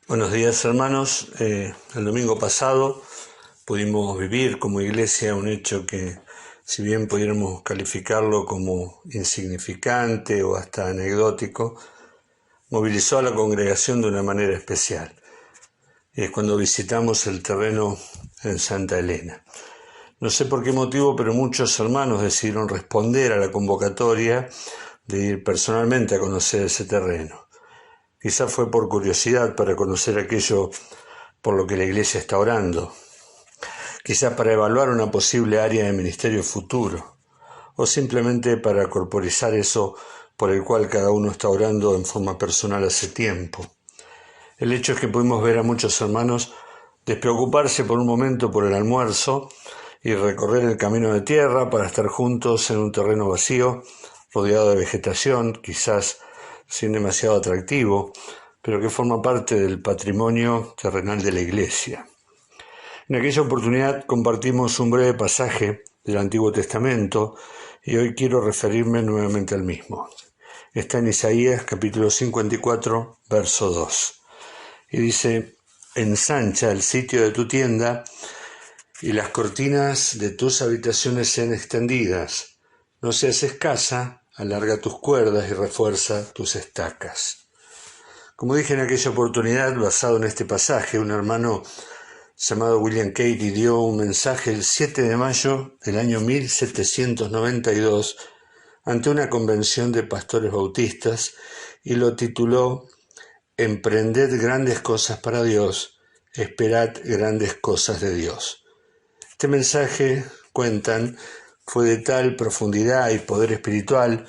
Buenos días, hermanos. El domingo pasado pudimos vivir como iglesia un hecho que, si bien pudiéramos calificarlo como insignificante o hasta anecdótico, movilizó a la congregación de una manera especial. Y es cuando visitamos el terreno en Santa Elena. No sé por qué motivo, pero muchos hermanos decidieron responder a la convocatoria de ir personalmente a conocer ese terreno. Quizás fue por curiosidad para conocer aquello por lo que la iglesia está orando, quizás para evaluar una posible área de ministerio futuro, o simplemente para corporizar eso por el cual cada uno está orando en forma personal hace tiempo. El hecho es que pudimos ver a muchos hermanos despreocuparse por un momento por el almuerzo y recorrer el camino de tierra para estar juntos en un terreno vacío, rodeado de vegetación, quizás sin demasiado atractivo, pero que forma parte del patrimonio terrenal de la iglesia. En aquella oportunidad compartimos un breve pasaje del Antiguo Testamento y hoy quiero referirme nuevamente al mismo. Está en Isaías capítulo 54, verso 2. Y dice: ensancha el sitio de tu tienda y las cortinas de tus habitaciones sean extendidas. No seas escasa, alarga tus cuerdas y refuerza tus estacas. Como dije en aquella oportunidad, basado en este pasaje, un hermano llamado William Carey dio un mensaje el 7 de mayo del año 1792 ante una convención de pastores bautistas y lo tituló «Emprended grandes cosas para Dios, esperad grandes cosas de Dios». Este mensaje, cuentan, fue de tal profundidad y poder espiritual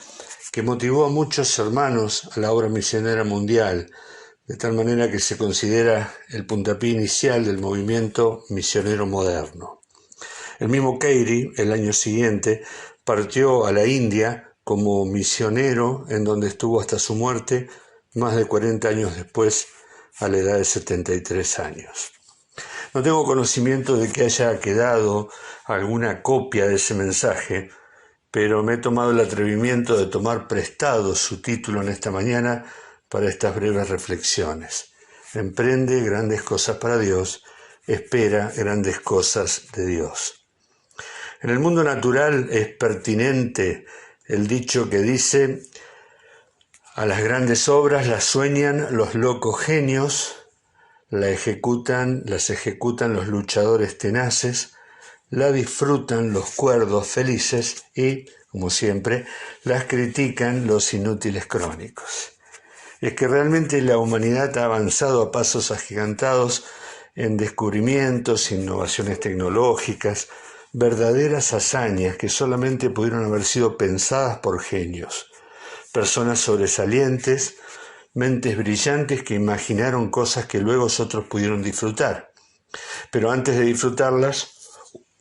que motivó a muchos hermanos a la obra misionera mundial, de tal manera que se considera el puntapié inicial del movimiento misionero moderno. El mismo Carey, el año siguiente, partió a la India como misionero, en donde estuvo hasta su muerte, más de 40 años después, a la edad de 73 años. No tengo conocimiento de que haya quedado alguna copia de ese mensaje, pero me he tomado el atrevimiento de tomar prestado su título en esta mañana para estas breves reflexiones. Emprende grandes cosas para Dios, espera grandes cosas de Dios. En el mundo natural es pertinente el dicho que dice: a las grandes obras las sueñan los locos genios, las ejecutan los luchadores tenaces, la disfrutan los cuerdos felices y, como siempre, las critican los inútiles crónicos. Es que realmente la humanidad ha avanzado a pasos agigantados en descubrimientos, innovaciones tecnológicas, verdaderas hazañas que solamente pudieron haber sido pensadas por genios, personas sobresalientes, mentes brillantes que imaginaron cosas que luego otros pudieron disfrutar. Pero antes de disfrutarlas,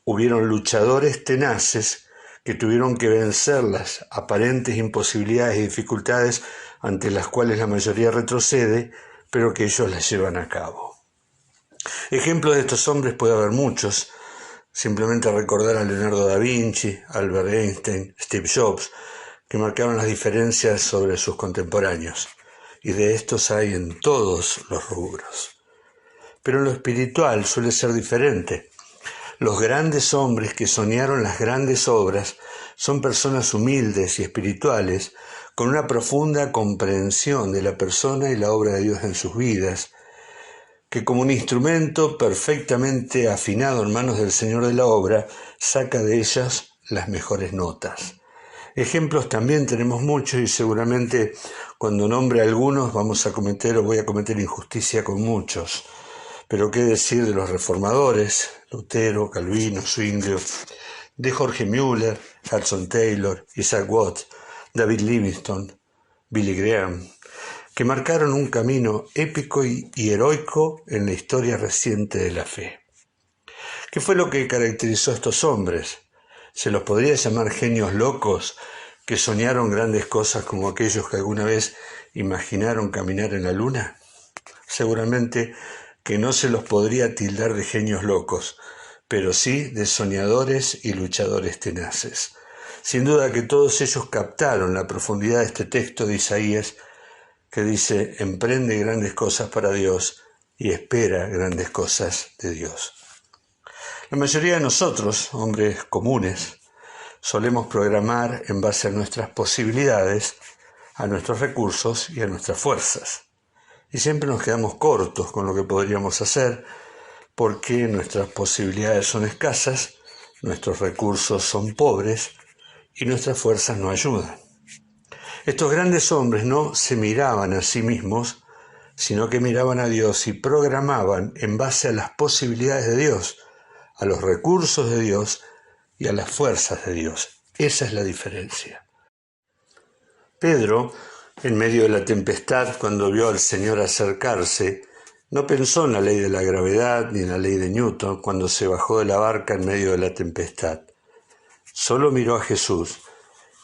hubieron luchadores tenaces que tuvieron que vencer las aparentes imposibilidades y dificultades ante las cuales la mayoría retrocede, pero que ellos las llevan a cabo. Ejemplos de estos hombres puede haber muchos. Simplemente recordar a Leonardo da Vinci, Albert Einstein, Steve Jobs, que marcaron las diferencias sobre sus contemporáneos. Y de estos hay en todos los rubros. Pero en lo espiritual suele ser diferente. Los grandes hombres que soñaron las grandes obras son personas humildes y espirituales, con una profunda comprensión de la persona y la obra de Dios en sus vidas, que como un instrumento perfectamente afinado en manos del Señor de la obra, saca de ellas las mejores notas. Ejemplos también tenemos muchos y seguramente cuando nombre algunos voy a cometer injusticia con muchos. Pero qué decir de los reformadores, Lutero, Calvino, Zwingli, de Jorge Müller, Hudson Taylor, Isaac Watts, David Livingstone, Billy Graham, que marcaron un camino épico y heroico en la historia reciente de la fe. ¿Qué fue lo que caracterizó a estos hombres? ¿Se los podría llamar genios locos que soñaron grandes cosas como aquellos que alguna vez imaginaron caminar en la luna? Seguramente que no se los podría tildar de genios locos, pero sí de soñadores y luchadores tenaces. Sin duda que todos ellos captaron la profundidad de este texto de Isaías que dice: emprende grandes cosas para Dios, y espera grandes cosas de Dios. La mayoría de nosotros, hombres comunes, solemos programar en base a nuestras posibilidades, a nuestros recursos y a nuestras fuerzas. Y siempre nos quedamos cortos con lo que podríamos hacer porque nuestras posibilidades son escasas, nuestros recursos son pobres y nuestras fuerzas no ayudan. Estos grandes hombres no se miraban a sí mismos, sino que miraban a Dios y programaban en base a las posibilidades de Dios, a los recursos de Dios y a las fuerzas de Dios. Esa es la diferencia. Pedro, en medio de la tempestad, cuando vio al Señor acercarse, no pensó en la ley de la gravedad ni en la ley de Newton cuando se bajó de la barca en medio de la tempestad. Solo miró a Jesús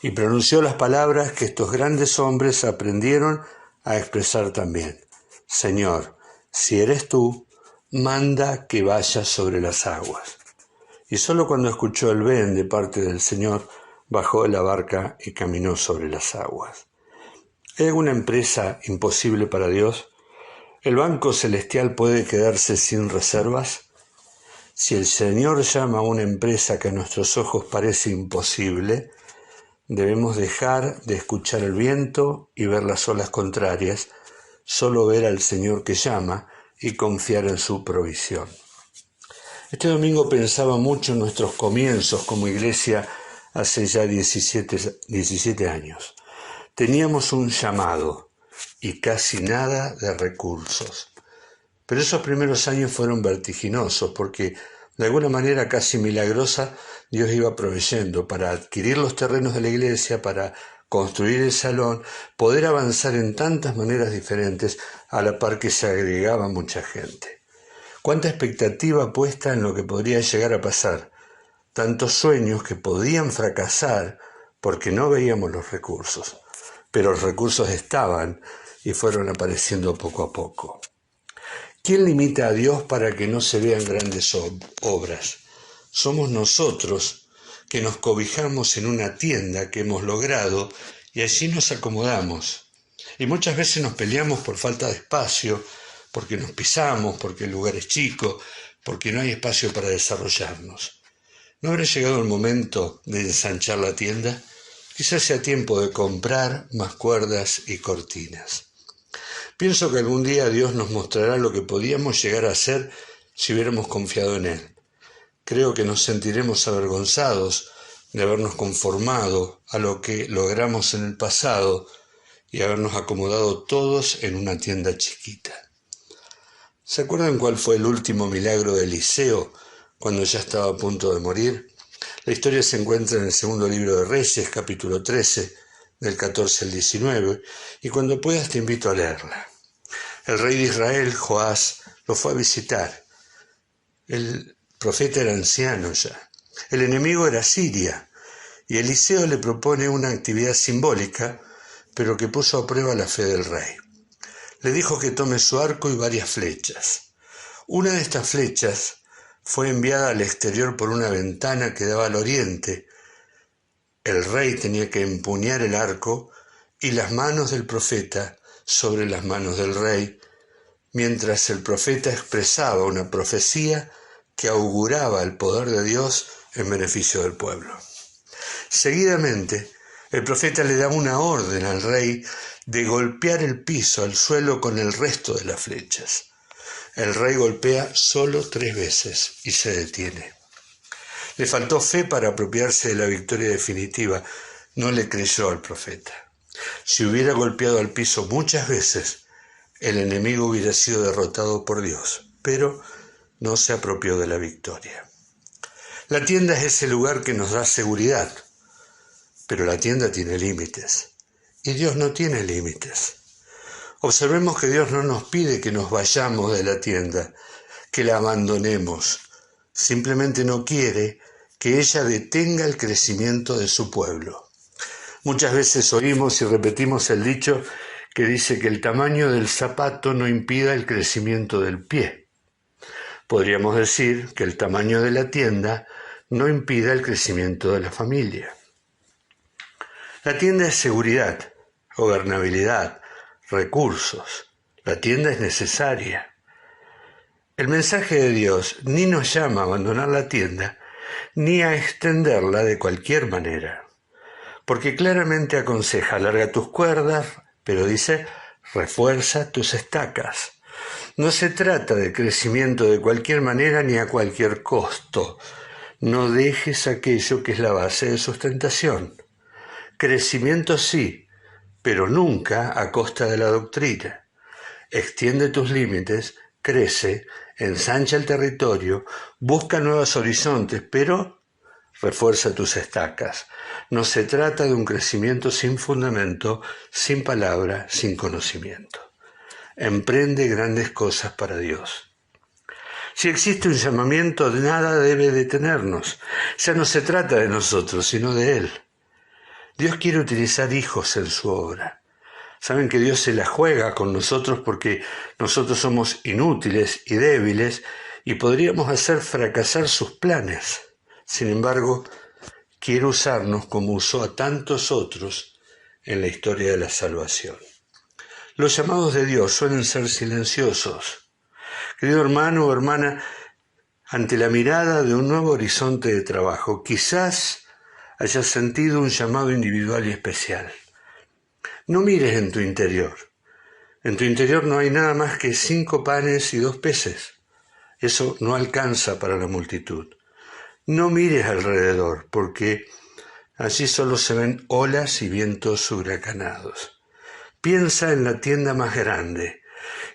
y pronunció las palabras que estos grandes hombres aprendieron a expresar también. Señor, si eres tú, manda que vaya sobre las aguas. Y solo cuando escuchó el ven de parte del Señor, bajó de la barca y caminó sobre las aguas. ¿Hay alguna empresa imposible para Dios? ¿El Banco Celestial puede quedarse sin reservas? Si el Señor llama a una empresa que a nuestros ojos parece imposible, debemos dejar de escuchar el viento y ver las olas contrarias, solo ver al Señor que llama y confiar en su provisión. Este domingo pensaba mucho en nuestros comienzos como iglesia hace ya 17 años. Teníamos un llamado y casi nada de recursos. Pero esos primeros años fueron vertiginosos porque de alguna manera casi milagrosa Dios iba proveyendo para adquirir los terrenos de la iglesia, para construir el salón, poder avanzar en tantas maneras diferentes a la par que se agregaba mucha gente. Cuánta expectativa puesta en lo que podría llegar a pasar, tantos sueños que podían fracasar porque no veíamos los recursos, pero los recursos estaban y fueron apareciendo poco a poco. ¿Quién limita a Dios para que no se vean grandes obras? Somos nosotros que nos cobijamos en una tienda que hemos logrado y allí nos acomodamos. Y muchas veces nos peleamos por falta de espacio, porque nos pisamos, porque el lugar es chico, porque no hay espacio para desarrollarnos. ¿No habrá llegado el momento de ensanchar la tienda? Quizás sea tiempo de comprar más cuerdas y cortinas. Pienso que algún día Dios nos mostrará lo que podíamos llegar a hacer si hubiéramos confiado en Él. Creo que nos sentiremos avergonzados de habernos conformado a lo que logramos en el pasado y habernos acomodado todos en una tienda chiquita. ¿Se acuerdan cuál fue el último milagro de Eliseo cuando ya estaba a punto de morir? La historia se encuentra en el segundo libro de Reyes, capítulo 13, del 14 al 19, y cuando puedas te invito a leerla. El rey de Israel, Joás, lo fue a visitar. El profeta era anciano ya. El enemigo era Siria, y Eliseo le propone una actividad simbólica, pero que puso a prueba la fe del rey. Le dijo que tome su arco y varias flechas. Una de estas flechas fue enviada al exterior por una ventana que daba al oriente. El rey tenía que empuñar el arco y las manos del profeta sobre las manos del rey, mientras el profeta expresaba una profecía que auguraba el poder de Dios en beneficio del pueblo. Seguidamente, el profeta le daba una orden al rey de golpear el piso, al suelo, con el resto de las flechas. El rey golpea solo 3 veces y se detiene. Le faltó fe para apropiarse de la victoria definitiva. No le creyó al profeta. Si hubiera golpeado al piso muchas veces, el enemigo hubiera sido derrotado por Dios, pero no se apropió de la victoria. La tienda es ese lugar que nos da seguridad, pero la tienda tiene límites, y Dios no tiene límites. Observemos que Dios no nos pide que nos vayamos de la tienda, que la abandonemos. Simplemente no quiere que ella detenga el crecimiento de su pueblo. Muchas veces oímos y repetimos el dicho que dice que el tamaño del zapato no impida el crecimiento del pie. Podríamos decir que el tamaño de la tienda no impida el crecimiento de la familia. La tienda es seguridad, gobernabilidad, recursos. La tienda es necesaria. El mensaje de Dios ni nos llama a abandonar la tienda, ni a extenderla de cualquier manera, porque claramente aconseja: alarga tus cuerdas, pero dice, refuerza tus estacas. No se trata de crecimiento de cualquier manera ni a cualquier costo. No dejes aquello que es la base de sustentación. Crecimiento sí, pero nunca a costa de la doctrina. Extiende tus límites, crece, ensancha el territorio, busca nuevos horizontes, pero refuerza tus estacas. No se trata de un crecimiento sin fundamento, sin palabra, sin conocimiento. Emprende grandes cosas para Dios. Si existe un llamamiento, nada debe detenernos. Ya no se trata de nosotros, sino de Él. Dios quiere utilizar hijos en su obra. Saben que Dios se la juega con nosotros porque nosotros somos inútiles y débiles y podríamos hacer fracasar sus planes. Sin embargo, quiere usarnos como usó a tantos otros en la historia de la salvación. Los llamados de Dios suelen ser silenciosos. Querido hermano o hermana, ante la mirada de un nuevo horizonte de trabajo, quizás hayas sentido un llamado individual y especial. No mires en tu interior. En tu interior no hay nada más que 5 panes y 2 peces. Eso no alcanza para la multitud. No mires alrededor, porque allí solo se ven olas y vientos huracanados. Piensa en la tienda más grande.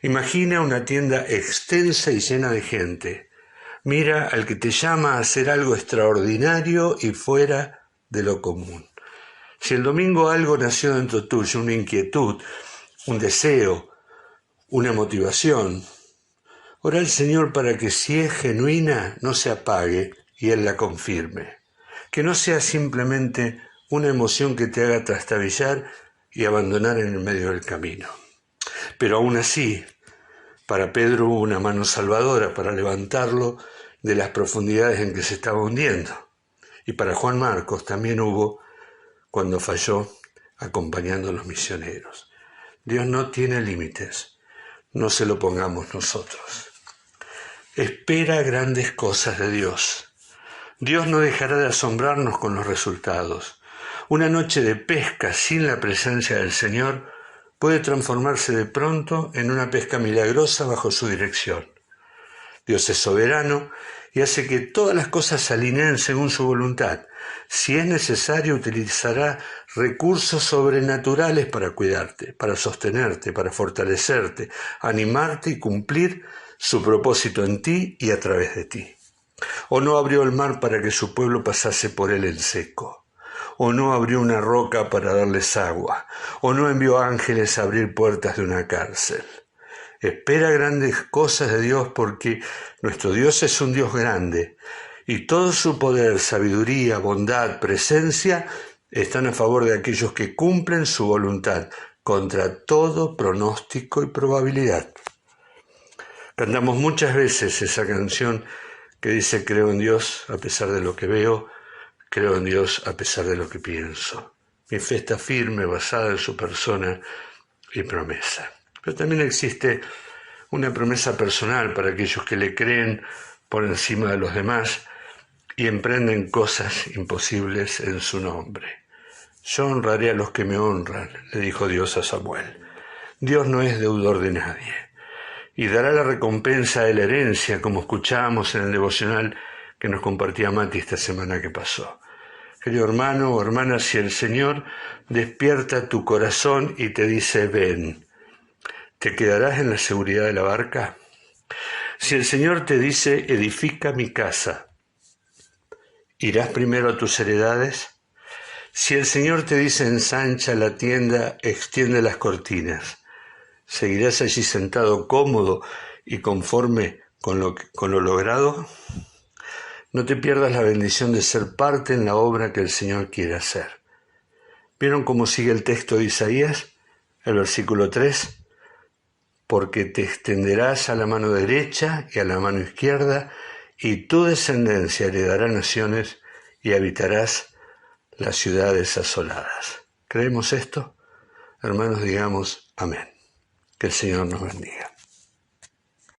Imagina una tienda extensa y llena de gente. Mira al que te llama a hacer algo extraordinario y fuera de lo común. Si el domingo algo nació dentro tuyo, una inquietud, un deseo, una motivación, ora al Señor para que, si es genuina, no se apague y Él la confirme. Que no sea simplemente una emoción que te haga trastabillar y abandonar en el medio del camino. Pero aún así, para Pedro hubo una mano salvadora para levantarlo de las profundidades en que se estaba hundiendo. Y para Juan Marcos también hubo cuando falló acompañando a los misioneros. Dios no tiene límites, no se lo pongamos nosotros. Espera grandes cosas de Dios. Dios no dejará de asombrarnos con los resultados. Una noche de pesca sin la presencia del Señor puede transformarse de pronto en una pesca milagrosa bajo su dirección. Dios es soberano y hace que todas las cosas se alineen según su voluntad. Si es necesario, utilizará recursos sobrenaturales para cuidarte, para sostenerte, para fortalecerte, animarte y cumplir su propósito en ti y a través de ti. O no abrió el mar para que su pueblo pasase por él en seco. O no abrió una roca para darles agua. O no envió ángeles a abrir puertas de una cárcel. Espera grandes cosas de Dios porque nuestro Dios es un Dios grande y todo su poder, sabiduría, bondad, presencia están a favor de aquellos que cumplen su voluntad contra todo pronóstico y probabilidad. Cantamos muchas veces esa canción que dice: creo en Dios a pesar de lo que veo, creo en Dios a pesar de lo que pienso. Mi fe está firme, basada en su persona y promesa. Pero también existe una promesa personal para aquellos que le creen por encima de los demás y emprenden cosas imposibles en su nombre. Yo honraré a los que me honran, le dijo Dios a Samuel. Dios no es deudor de nadie y dará la recompensa de la herencia, como escuchábamos en el devocional que nos compartía Mati esta semana que pasó. Querido hermano o hermana, si el Señor despierta tu corazón y te dice ven, ¿te quedarás en la seguridad de la barca? Si el Señor te dice edifica mi casa, ¿irás primero a tus heredades? Si el Señor te dice ensancha la tienda, extiende las cortinas, ¿seguirás allí sentado cómodo y conforme con lo logrado? No te pierdas la bendición de ser parte en la obra que el Señor quiere hacer. ¿Vieron cómo sigue el texto de Isaías? El versículo 3. Porque te extenderás a la mano derecha y a la mano izquierda, y tu descendencia heredará naciones y habitarás las ciudades asoladas. ¿Creemos esto? Hermanos, digamos amén. Que el Señor nos bendiga.